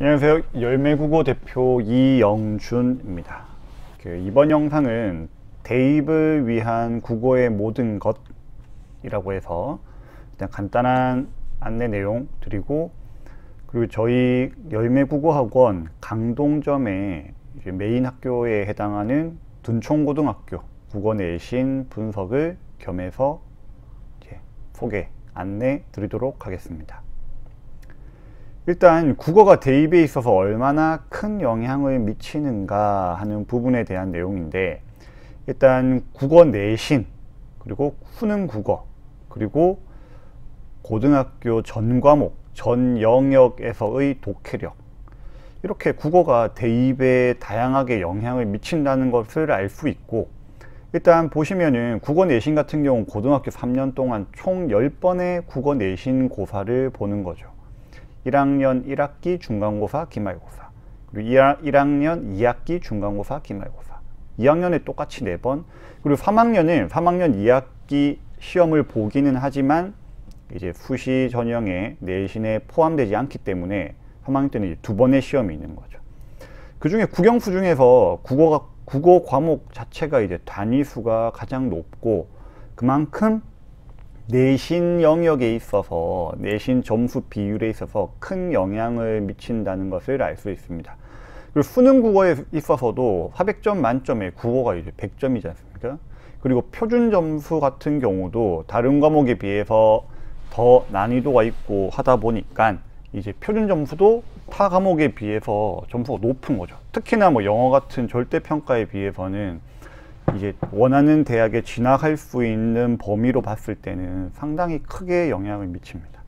안녕하세요. 열매국어 대표 이영준입니다. 이번 영상은 대입을 위한 국어의 모든 것이라고 해서 그냥 간단한 안내 내용 드리고, 그리고 저희 열매국어학원 강동점의 메인 학교에 해당하는 둔촌고등학교 국어 내신 분석을 겸해서 소개, 안내 드리도록 하겠습니다. 일단 국어가 대입에 있어서 얼마나 큰 영향을 미치는가 하는 부분에 대한 내용인데, 일단 국어 내신, 그리고 수능 국어, 그리고 고등학교 전 과목, 전 영역에서의 독해력, 이렇게 국어가 대입에 다양하게 영향을 미친다는 것을 알 수 있고, 일단 보시면은 국어 내신 같은 경우 고등학교 3년 동안 총 10번의 국어 내신 고사를 보는 거죠. 1학년 1학기 중간고사, 기말고사, 그리고 1학년 2학기 중간고사, 기말고사, 2학년에 똑같이 4번, 그리고 3학년은 3학년 2학기 시험을 보기는 하지만 이제 수시 전형에 내신에 포함되지 않기 때문에 3학년 때는 이제 2번의 시험이 있는 거죠. 그 중에 국영수 중에서 국어 과목 자체가 이제 단위수가 가장 높고, 그만큼 내신 영역에 있어서 내신 점수 비율에 있어서 큰 영향을 미친다는 것을 알 수 있습니다. 그리고 수능 국어에 있어서도 400점 만점에 국어가 이제 100점이지 않습니까? 그리고 표준 점수 같은 경우도 다른 과목에 비해서 더 난이도가 있고 하다 보니까 이제 표준 점수도 타 과목에 비해서 점수가 높은 거죠. 특히나 뭐 영어 같은 절대평가에 비해서는 이제 원하는 대학에 진학할 수 있는 범위로 봤을 때는 상당히 크게 영향을 미칩니다.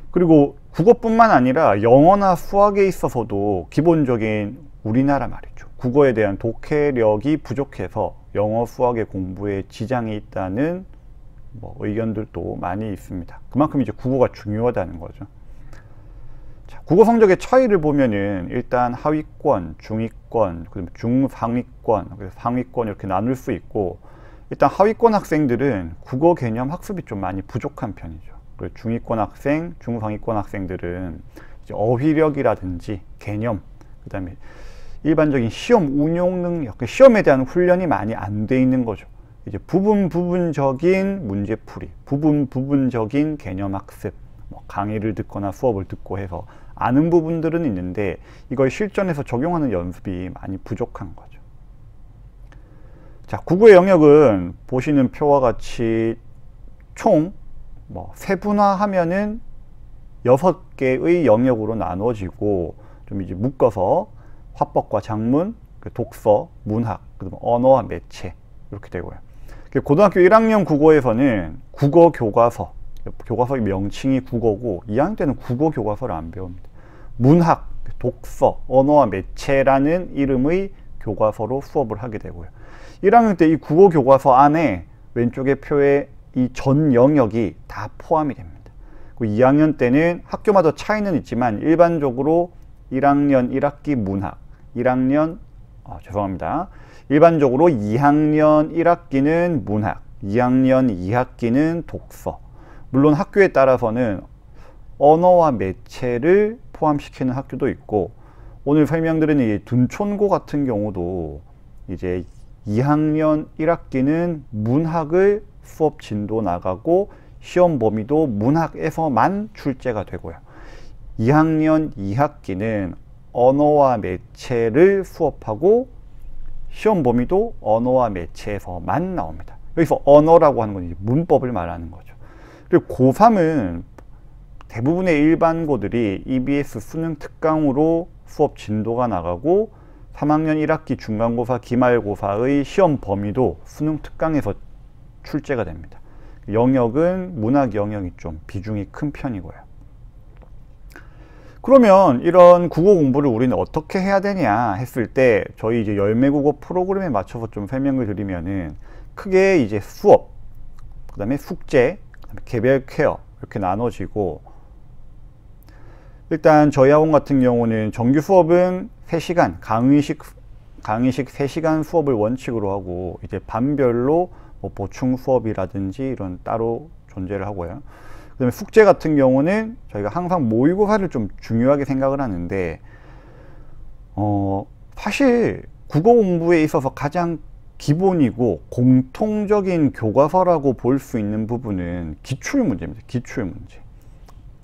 그리고 국어뿐만 아니라 영어나 수학에 있어서도 기본적인 우리나라 말이죠, 국어에 대한 독해력이 부족해서 영어 수학의 공부에 지장이 있다는 의견들도 많이 있습니다. 그만큼 이제 국어가 중요하다는 거죠. 국어 성적의 차이를 보면은 일단 하위권, 중위권, 그리고 중상위권, 상위권 이렇게 나눌 수 있고, 일단 하위권 학생들은 국어 개념 학습이 좀 많이 부족한 편이죠. 그리고 중위권 학생, 중상위권 학생들은 이제 어휘력이라든지 개념, 그 다음에 일반적인 시험 운용 능력, 시험에 대한 훈련이 많이 안 돼 있는 거죠. 이제 부분적인 문제풀이, 부분적인 개념 학습, 강의를 듣거나 수업을 듣고 해서 아는 부분들은 있는데 이걸 실전에서 적용하는 연습이 많이 부족한 거죠. 자, 국어의 영역은 보시는 표와 같이 총 세분화하면은 6개의 영역으로 나눠지고, 좀 이제 묶어서 화법과 작문, 독서, 문학, 그리고 언어와 매체 이렇게 되고요. 고등학교 1학년 국어에서는 국어 교과서, 교과서의 명칭이 국어고 2학년 때는 국어 교과서를 안 배웁니다. 문학, 독서, 언어와 매체라는 이름의 교과서로 수업을 하게 되고요. 1학년 때 이 국어 교과서 안에 왼쪽의 표에 이 전 영역이 다 포함이 됩니다. 2학년 때는 학교마다 차이는 있지만 일반적으로 1학년 1학기 문학, 일반적으로 2학년 1학기는 문학, 2학년 2학기는 독서, 물론 학교에 따라서는 언어와 매체를 포함시키는 학교도 있고, 오늘 설명드리는 이 둔촌고 같은 경우도 이제 2학년 1학기는 문학을 수업 진도 나가고 시험 범위도 문학에서만 출제가 되고요. 2학년 2학기는 언어와 매체를 수업하고 시험 범위도 언어와 매체에서만 나옵니다. 여기서 언어라고 하는 건 이제 문법을 말하는 거죠. 그리고 고3은 대부분의 일반고들이 EBS 수능 특강으로 수업 진도가 나가고 3학년 1학기 중간고사, 기말고사의 시험 범위도 수능 특강에서 출제가 됩니다. 영역은 문학 영역이 좀 비중이 큰 편이고요. 그러면 이런 국어 공부를 우리는 어떻게 해야 되냐 했을 때, 저희 이제 열매국어 프로그램에 맞춰서 좀 설명을 드리면은 크게 이제 수업, 그 다음에 숙제, 개별 케어 이렇게 나눠지고, 일단 저희 학원 같은 경우는 정규 수업은 3시간, 강의식 3시간 수업을 원칙으로 하고, 이제 반별로 보충 수업이라든지 이런 따로 존재를 하고요. 그다음에 숙제 같은 경우는 저희가 항상 모의고사를 좀 중요하게 생각을 하는데 사실 국어 공부에 있어서 가장 기본이고 공통적인 교과서라고 볼 수 있는 부분은 기출문제입니다. 기출문제.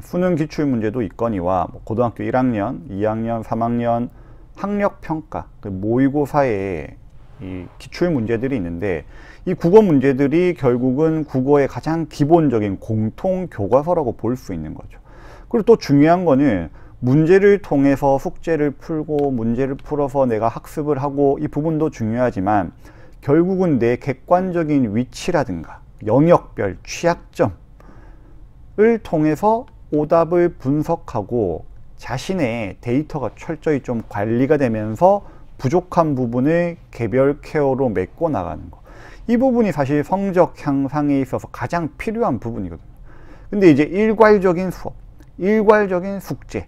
수능 기출문제도 있거니와 고등학교 1학년, 2학년, 3학년 학력평가, 모의고사에 이 기출문제들이 있는데 이 국어 문제들이 결국은 국어의 가장 기본적인 공통교과서라고 볼 수 있는 거죠. 그리고 또 중요한 거는 문제를 통해서 숙제를 풀고 문제를 풀어서 내가 학습을 하고 이 부분도 중요하지만 결국은 내 객관적인 위치라든가 영역별 취약점을 통해서 오답을 분석하고 자신의 데이터가 철저히 좀 관리가 되면서 부족한 부분을 개별 케어로 메꿔 나가는 거. 이 부분이 사실 성적 향상에 있어서 가장 필요한 부분이거든요. 근데 이제 일괄적인 수업, 일괄적인 숙제,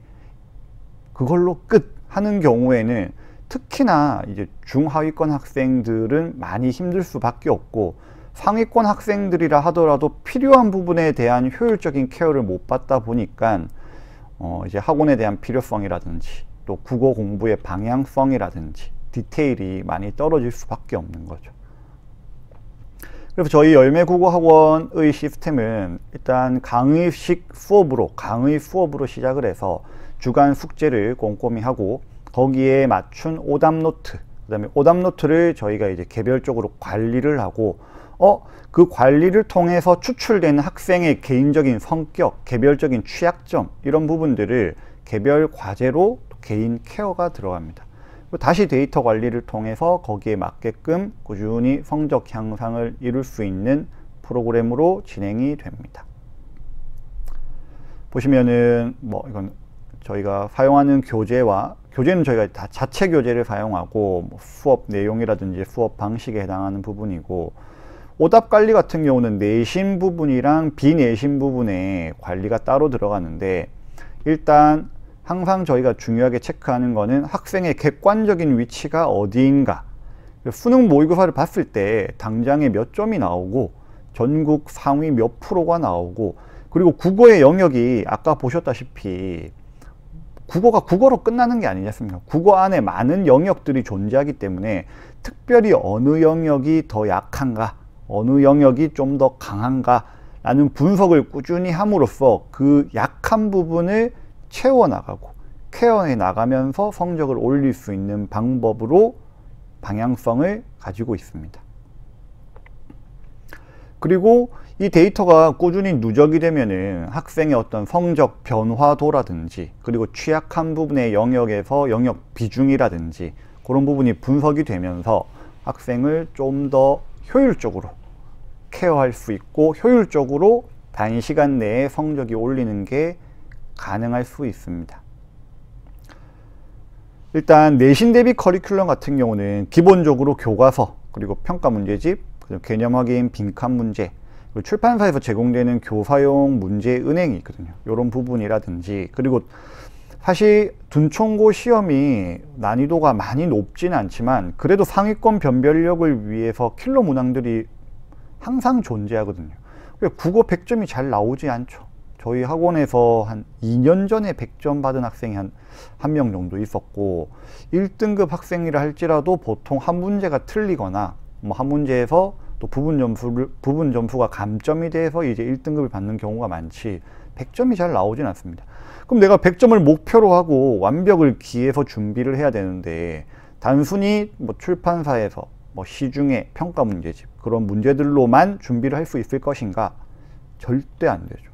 그걸로 끝 하는 경우에는 특히나 이제 중하위권 학생들은 많이 힘들 수밖에 없고 상위권 학생들이라 하더라도 필요한 부분에 대한 효율적인 케어를 못 받다 보니까 이제 학원에 대한 필요성이라든지 또 국어 공부의 방향성이라든지 디테일이 많이 떨어질 수밖에 없는 거죠. 그래서 저희 열매국어학원의 시스템은 일단 강의 수업으로 시작을 해서 주간 숙제를 꼼꼼히 하고 거기에 맞춘 오답노트, 그 다음에 오답노트를 저희가 이제 개별적으로 관리를 하고 그 관리를 통해서 추출되는 학생의 개인적인 성격, 개별적인 취약점 이런 부분들을 개별 과제로 개인 케어가 들어갑니다. 다시 데이터 관리를 통해서 거기에 맞게끔 꾸준히 성적 향상을 이룰 수 있는 프로그램으로 진행이 됩니다. 보시면은 이건 저희가 사용하는 교재는 저희가 다 자체 교재를 사용하고 수업 내용이라든지 수업 방식에 해당하는 부분이고 오답 관리 같은 경우는 내신 부분이랑 비내신 부분에 관리가 따로 들어가는데 일단 항상 저희가 중요하게 체크하는 거는 학생의 객관적인 위치가 어디인가. 수능 모의고사를 봤을 때 당장에 몇 점이 나오고 전국 상위 몇 프로가 나오고 그리고 국어의 영역이 아까 보셨다시피 국어가 국어로 끝나는 게 아니지 않습니까? 국어 안에 많은 영역들이 존재하기 때문에 특별히 어느 영역이 더 약한가, 어느 영역이 좀 더 강한가 라는 분석을 꾸준히 함으로써 그 약한 부분을 채워나가고 케어해 나가면서 성적을 올릴 수 있는 방법으로 방향성을 가지고 있습니다. 그리고 이 데이터가 꾸준히 누적이 되면은 학생의 어떤 성적 변화도라든지 그리고 취약한 부분의 영역에서 영역 비중이라든지 그런 부분이 분석이 되면서 학생을 좀 더 효율적으로 케어할 수 있고 효율적으로 단시간 내에 성적이 올리는 게 가능할 수 있습니다. 일단 내신 대비 커리큘럼 같은 경우는 기본적으로 교과서 그리고 평가 문제집, 개념 확인, 빈칸 문제, 그리고 출판사에서 제공되는 교사용 문제 은행이 있거든요. 이런 부분이라든지 그리고 사실 둔총고 시험이 난이도가 많이 높지는 않지만 그래도 상위권 변별력을 위해서 킬러 문항들이 항상 존재하거든요. 국어 100점이 잘 나오지 않죠. 저희 학원에서 한 2년 전에 100점 받은 학생이 한 명 정도 있었고 1등급 학생이라 할지라도 보통 한 문제가 틀리거나 한 문제에서 또 부분 점수가 감점이 돼서 이제 1등급을 받는 경우가 많지 100점이 잘 나오진 않습니다. 그럼 내가 100점을 목표로 하고 완벽을 기해서 준비를 해야 되는데 단순히 출판사에서 시중에 평가 문제집 그런 문제들로만 준비를 할 수 있을 것인가? 절대 안 되죠.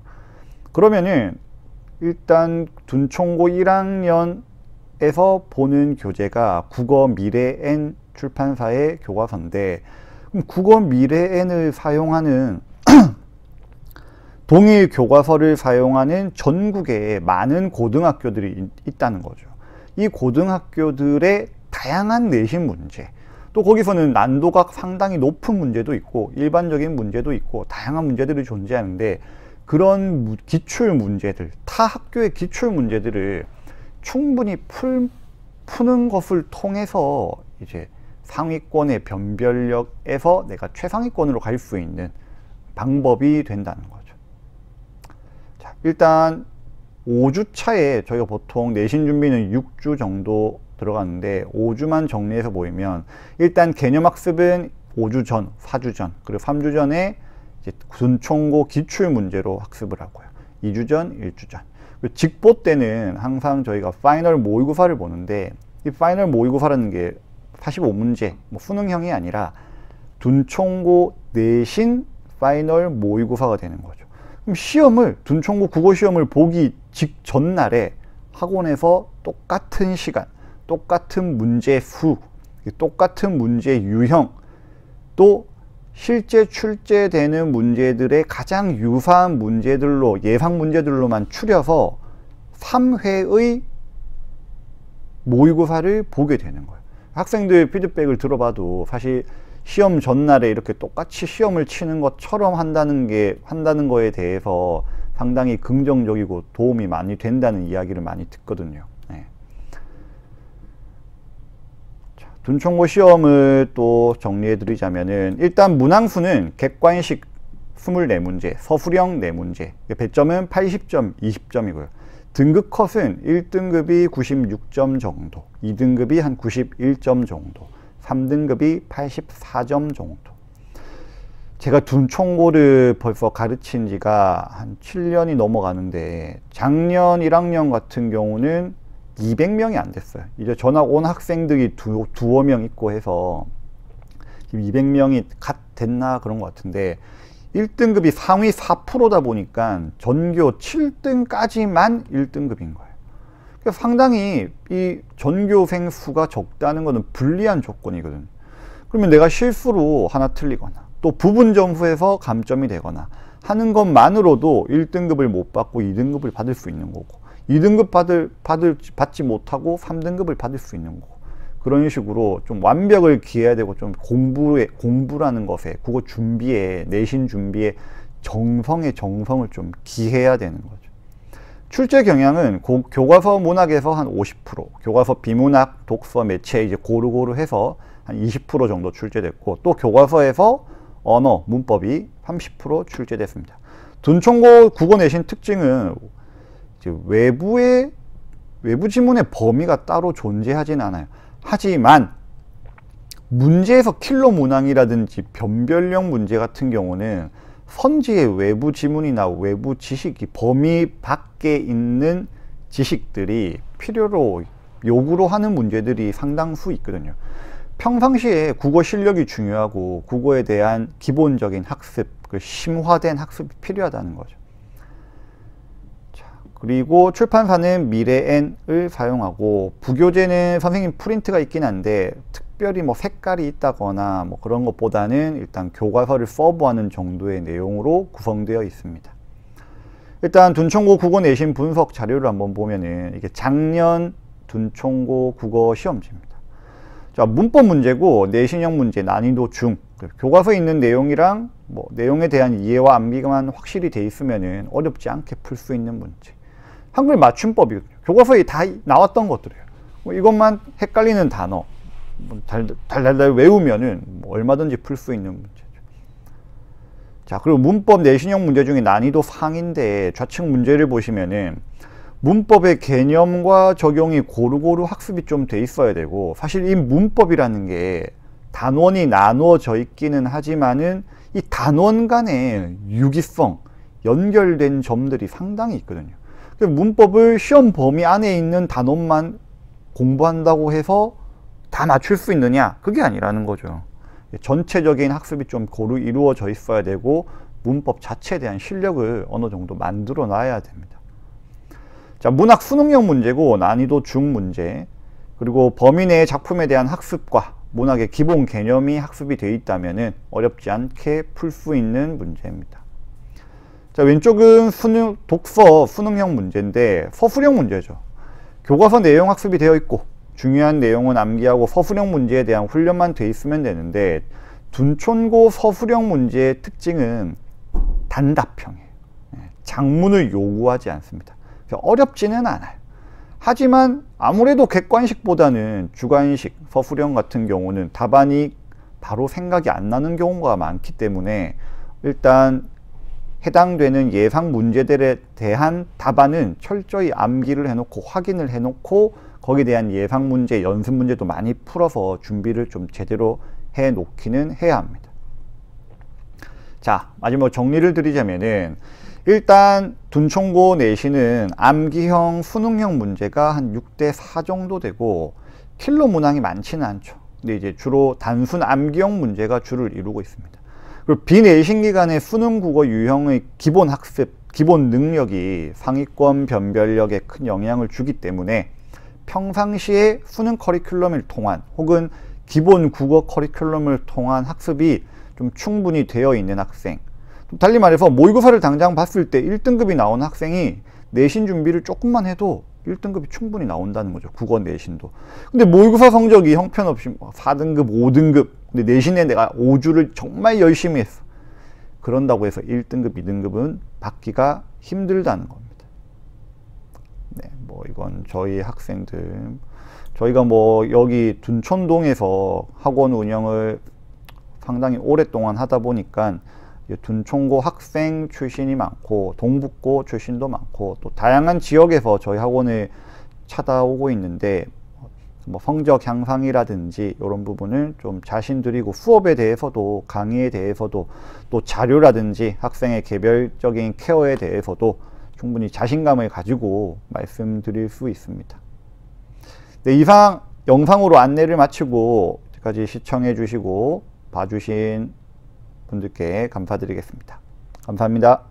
그러면은 일단 둔총고 1학년에서 보는 교재가 국어 미래엔 출판사의 교과서인데 그럼 국어 미래엔을 사용하는 동일 교과서를 사용하는 전국에 많은 고등학교들이 있다는 거죠. 이 고등학교들의 다양한 내신 문제 또 거기서는 난도가 상당히 높은 문제도 있고 일반적인 문제도 있고 다양한 문제들이 존재하는데 그런 기출 문제들, 타 학교의 기출 문제들을 충분히 푸는 것을 통해서 이제 상위권의 변별력에서 내가 최상위권으로 갈 수 있는 방법이 된다는 거죠. 일단 5주 차에 저희가 보통 내신 준비는 6주 정도 들어가는데 5주만 정리해서 보이면 일단 개념학습은 5주 전, 4주 전, 그리고 3주 전에 이제 둔총고 기출 문제로 학습을 하고요. 2주 전, 1주 전. 직보 때는 항상 저희가 파이널 모의고사를 보는데 이 파이널 모의고사라는 게 45문제, 뭐 수능형이 아니라 둔총고 내신 파이널 모의고사가 되는 거죠. 그럼 시험을, 둔총고 국어 시험을 보기 직전날에 학원에서 똑같은 시간, 똑같은 문제 수, 똑같은 문제 유형, 또 실제 출제되는 문제들의 가장 유사한 문제들로, 예상 문제들로만 추려서 3회의 모의고사를 보게 되는 거예요. 학생들 피드백을 들어봐도 사실 시험 전날에 이렇게 똑같이 시험을 치는 것처럼 한다는 거에 대해서 상당히 긍정적이고 도움이 많이 된다는 이야기를 많이 듣거든요. 네. 자, 둔총고 시험을 또 정리해 드리자면은 일단 문항수는 객관식 24문제, 서술형 4문제, 배점은 80점, 20점이고요. 등급 컷은 1등급이 96점 정도, 2등급이 한 91점 정도, 3등급이 84점 정도. 제가 둔총고를 벌써 가르친 지가 한 7년이 넘어가는데 작년 1학년 같은 경우는 200명이 안 됐어요. 이제 전학 온 학생들이 두어 명 있고 해서 200명이 갓 됐나 그런 것 같은데 1등급이 상위 4%다 보니까 전교 7등까지만 1등급인 거예요. 그러니까 상당히 이 전교생 수가 적다는 것은 불리한 조건이거든. 그러면 내가 실수로 하나 틀리거나 또 부분 점수에서 감점이 되거나 하는 것만으로도 1등급을 못 받고 2등급을 받을 수 있는 거고 2등급 받지 못하고 3등급을 받을 수 있는 거고 그런 식으로 좀 완벽을 기해야 되고 좀 공부라는 것에 국어 준비에 내신 준비에 정성에 정성을 좀 기해야 되는 거죠. 출제 경향은 교과서 문학에서 한 50%, 교과서 비문학, 독서, 매체 이제 고루고루 해서 한 20% 정도 출제됐고 또 교과서에서 언어, 문법이 30% 출제됐습니다. 둔총고 국어 내신 특징은 이제 외부 지문의 범위가 따로 존재하진 않아요. 하지만 문제에서 킬러 문항이라든지 변별력 문제 같은 경우는 선지의 외부 지문이나 외부 지식이 범위 밖에 있는 지식들이 필요로 요구로 하는 문제들이 상당수 있거든요. 평상시에 국어 실력이 중요하고 국어에 대한 기본적인 학습, 심화된 학습이 필요하다는 거죠. 자, 그리고 출판사는 미래엔을 사용하고 부교재는 선생님 프린트가 있긴 한데 특별히 뭐 색깔이 있다거나 뭐 그런 것보다는 일단 교과서를 서브하는 정도의 내용으로 구성되어 있습니다. 일단 둔총고 국어 내신 분석 자료를 한번 보면은 이게 작년 둔총고 국어 시험지입니다. 자, 문법 문제고 내신형 문제 난이도 중, 교과서에 있는 내용이랑 뭐 내용에 대한 이해와 암기만 확실히 돼 있으면은 어렵지 않게 풀 수 있는 문제. 한글 맞춤법이거든요. 교과서에 다 나왔던 것들이에요. 뭐 이것만 헷갈리는 단어 달달달 외우면은 뭐 얼마든지 풀 수 있는 문제죠. 자, 그리고 문법 내신형 문제 중에 난이도 상인데 좌측 문제를 보시면은 문법의 개념과 적용이 고루고루 학습이 좀 돼 있어야 되고 사실 이 문법이라는 게 단원이 나누어져 있기는 하지만은 이 단원 간의 유기성, 연결된 점들이 상당히 있거든요. 문법을 시험 범위 안에 있는 단원만 공부한다고 해서 다 맞출 수 있느냐? 그게 아니라는 거죠. 전체적인 학습이 좀 고루 이루어져 있어야 되고 문법 자체에 대한 실력을 어느 정도 만들어 놔야 됩니다. 자, 문학 수능형 문제고 난이도 중 문제, 그리고 범위 내의 작품에 대한 학습과 문학의 기본 개념이 학습이 되어 있다면 어렵지 않게 풀 수 있는 문제입니다. 자, 왼쪽은 독서 수능형 문제인데 서술형 문제죠. 교과서 내용 학습이 되어 있고 중요한 내용은 암기하고 서술형 문제에 대한 훈련만 돼 있으면 되는데 둔총고 서술형 문제의 특징은 단답형이에요. 장문을 요구하지 않습니다. 어렵지는 않아요. 하지만 아무래도 객관식보다는 주관식, 서술형 같은 경우는 답안이 바로 생각이 안 나는 경우가 많기 때문에 일단 해당되는 예상 문제들에 대한 답안은 철저히 암기를 해놓고 확인을 해놓고 거기에 대한 예상 문제, 연습 문제도 많이 풀어서 준비를 좀 제대로 해 놓기는 해야 합니다. 자, 마지막으로 정리를 드리자면은 일단 둔촌고 내신은 암기형, 수능형 문제가 한 6대 4 정도 되고 킬러 문항이 많지는 않죠. 근데 이제 주로 단순 암기형 문제가 주를 이루고 있습니다. 그리고 비내신 기간의 수능 국어 유형의 기본 학습, 기본 능력이 상위권 변별력에 큰 영향을 주기 때문에 평상시에 수능 커리큘럼을 통한 혹은 기본 국어 커리큘럼을 통한 학습이 좀 충분히 되어 있는 학생, 달리 말해서 모의고사를 당장 봤을 때 1등급이 나온 학생이 내신 준비를 조금만 해도 1등급이 충분히 나온다는 거죠. 국어 내신도. 근데 모의고사 성적이 형편없이 4등급, 5등급, 근데 내신에 내가 5주를 정말 열심히 했어. 그런다고 해서 1등급, 2등급은 받기가 힘들다는 겁니다. 네, 뭐 이건 저희 학생들, 저희가 뭐 여기 둔촌동에서 학원 운영을 상당히 오랫동안 하다 보니까 둔촌고 학생 출신이 많고 동북고 출신도 많고 또 다양한 지역에서 저희 학원을 찾아오고 있는데 뭐 성적 향상이라든지 이런 부분을 좀 자신들이고 수업에 대해서도 강의에 대해서도 또 자료라든지 학생의 개별적인 케어에 대해서도 충분히 자신감을 가지고 말씀드릴 수 있습니다. 네, 이상 영상으로 안내를 마치고 여기까지 시청해 주시고 봐주신 분들께 감사드리겠습니다. 감사합니다.